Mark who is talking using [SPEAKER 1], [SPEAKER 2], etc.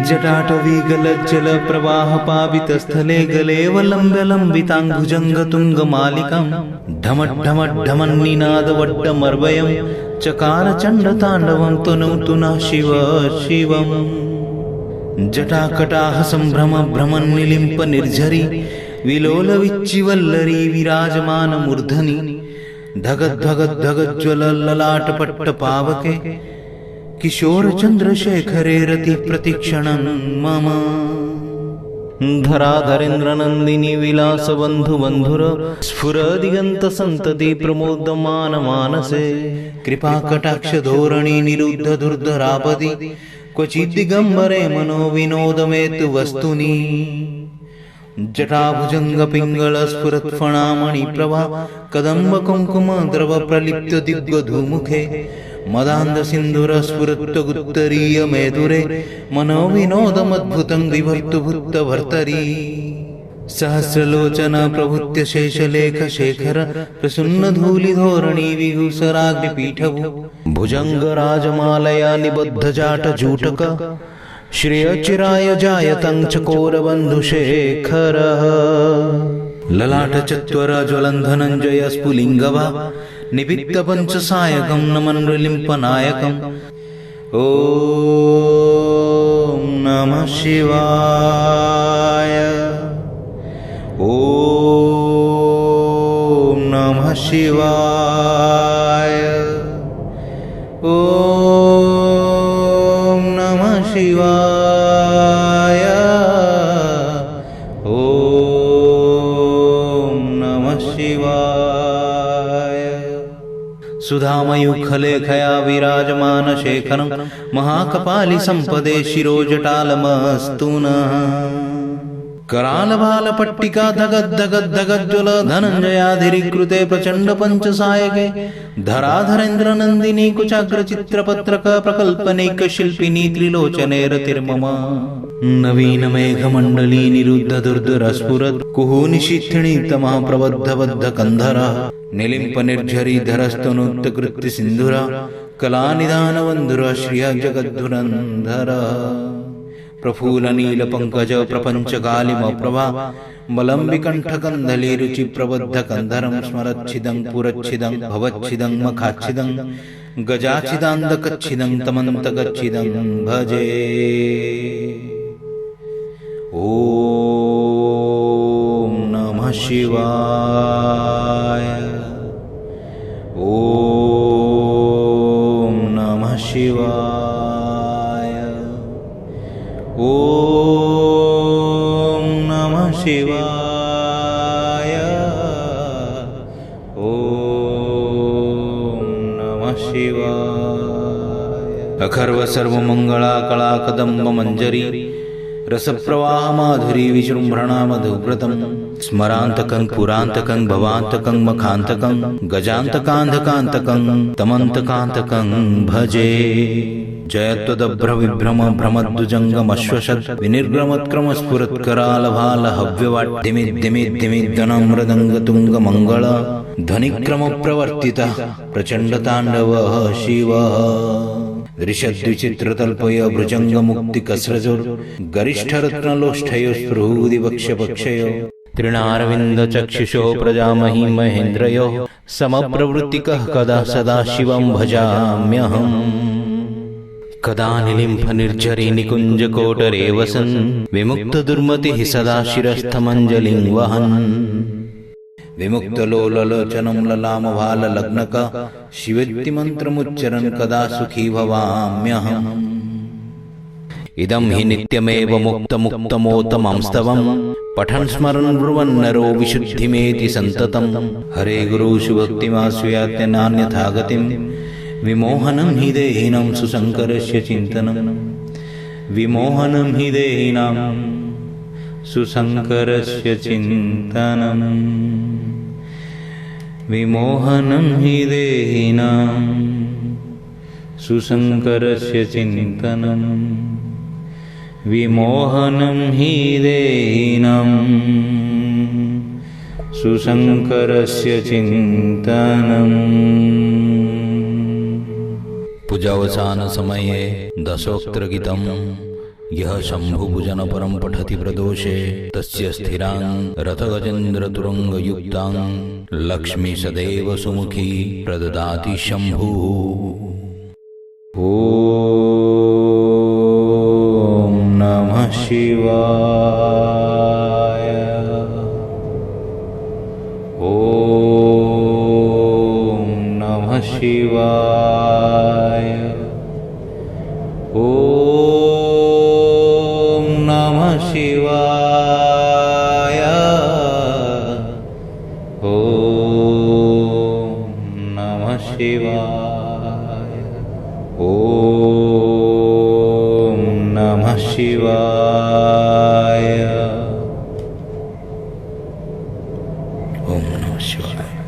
[SPEAKER 1] जटाटवीगलज्जल प्रवाह पावितस्थले गलेवलम्ब्यलम्बिताङ्गुजङ्गतुङ्गमालिकां ढमढमढमन्निनादवड्डमर्वयं चकार चण्डताण्डवं तनौतु नः शिव शिवम्। जटाकटाह सम्भ्रम भ्रमन्निलिम्प निर्झरी विलोलविच्चिवल्लरी विराजमानमूर्धनि धगद्धगद्धगज्ज्वलल्ललाटपट्टपावके किशोर चंद्रशेखरे रति प्रतिक्षणं मम। धराधरेन्द्र नंदिनी विलास बंधु बंधुर स्फुर दिगंत संतति प्रमोदमान मानसे कृपा कटाक्ष धोरणी निरुद्ध दुर्धरापदी क्वचित् दिगंबरे मनो विनोदमेतु वस्तुनि। जटाभुजंग पिंगल स्फुरत् फणामणि प्रभा कदम्ब कुंकुम द्रव प्रलिप्त दिग्वधूमुखे मदान्ध सिंधुर स्फुरत्तगुत्तरीय मेदुरे मनो विनोदमद्भुतं विभर्तु भुक्त भर्तरी। सहस्रलोचन प्रभुत्य शेषलेख शेखर प्रसन्न धूलि धोरणी विभूषराग्निपीठभु भुजंग राजमालया निबद्ध जाट जूटक श्रेयचिराय जायतं चकोर बंधुशेखर। ललाट चत्वर ज्वलन् धनञ्जय स्फुलिङ्गभा निपित्त पंचसायकं नमन्मृलिम्पनायकम्। ॐ नमः शिवाय ॐ नमः शिवाय ॐ नमः शिवाय ॐ नमः शिवाय। सुधामयूखलेखया विराजमान शेखरं महाकपालि संपदे शिरोजटालमस्तु नः। करालबालपट्टिका धगद्धगद्धगज्ज्वल धनञ्जयाधिरीकृते प्रचण्ड पंचसायके धराधरेन्द्र नन्दिनी कुचाग्रचित्रपत्रक प्रकल्पनैक शिल्पिनी त्रिलोचने रतिर्मम। नवीन मेघमण्डली निरुद्ध दुर्धर स्फुरत् कुहूनिशिथिणी तमः प्रबद्धबद्ध कंधरा निलिम्प निर्झरी धरस्तनोत्तकृत्य सिन्धुरा कलानिधानवन्धुर श्रिय जगद्धुरन्धर। प्रफुल्ल नील पंकज प्रपंच गालिम प्रभा बलंबिकंठकंदली रुचि प्रबद्ध कंधरं स्मरच्छिदं पुरच्छिदं भवच्छिदं मखाच्छिदं गजाच्छिदान्दकच्छिदं तमन्तकच्छिदं भजे। ॐ नमः शिवाय ॐ नमः शिवाय ॐ नमः शिवाय ॐ नमः शिवाय। अखर्व सर्वमंगला कला कदम्ब मंजरी रसप्रवाह माधुरी विजृंभणा मधुव्रतं स्मरान्तकं पुरान्तकं भवान्तकं मखान्तकं गजान्तकान्धकान्तकं तमन्तकान्तकं भजे। जयत्वदभ्रविभ्रम भ्रमद्दुजङ्गमश्वशत् विनिर्ग्रमत्क्रम स्फुरत्करालभाल हव्यवाट्धिमिद्धिमिद्धिमिद्दनमृदङ्गतुङ्गमङ्गल ध्वनिक्रमप्रवर्तितः प्रचण्डताण्डवः शिवः। ऋषद्विचित्रतल्पय भुजङ्गमुक्तिकस्रजो गरिष्ठरत्नलोष्ठयो स्पृहूदिवक्ष्यपक्षयो तृणारविन्दचक्षुषो प्रजामहि महेन्द्रयो समप्रवृत्तिकः कदा सदा शिवं भजाम्यहम्। कदा निलिम्फ निर्झरी निकुञ्जकोटरे वसन् विमुक्तदुर्मतिः सदा शिरस्थमञ्जलिं वहन्। विमुक्तलोललोचनं ललामभाललग्नक शिवेत्तिमन्त्रमुच्चरन् कदा सुखी भवाम्यहम्। इदं हि नित्यमेव मुक्तमुक्तमोत्तमं स्तवं पठन् स्मरन् ब्रुवन्नरो विशुद्धिमेति सन्ततं। हरे गुरुषुभक्तिमाश्रयात्य नान्यथा गतिं विमोहनं हि देहिनां सुशङ्करस्य चिन्तनं। विमोहनं हि देहिनां सुशङ्करस्य चिन्तनं। विमोहनं हि देहिनां सुशङ्करस्य चिन्तनं। विमोहनं हि देहिनां सुशङ्करस्य चिन्तनम्। पूजावसान समये दशोक्तगीतं
[SPEAKER 2] यः शम्भुभुजन परं पठति प्रदोषे तस्य स्थिरां रथगजेन्द्रतुरङ्गयुक्तां लक्ष्मी सदैव सुमुखी प्रददाति शम्भुः।
[SPEAKER 1] ॐ नमः शिवाय। ॐ नमः शिवाय। ॐ नमः शिवाय। ॐ नमः शिवाय। ॐ नमः शिवाय।
[SPEAKER 2] ओम नमः शिवाय।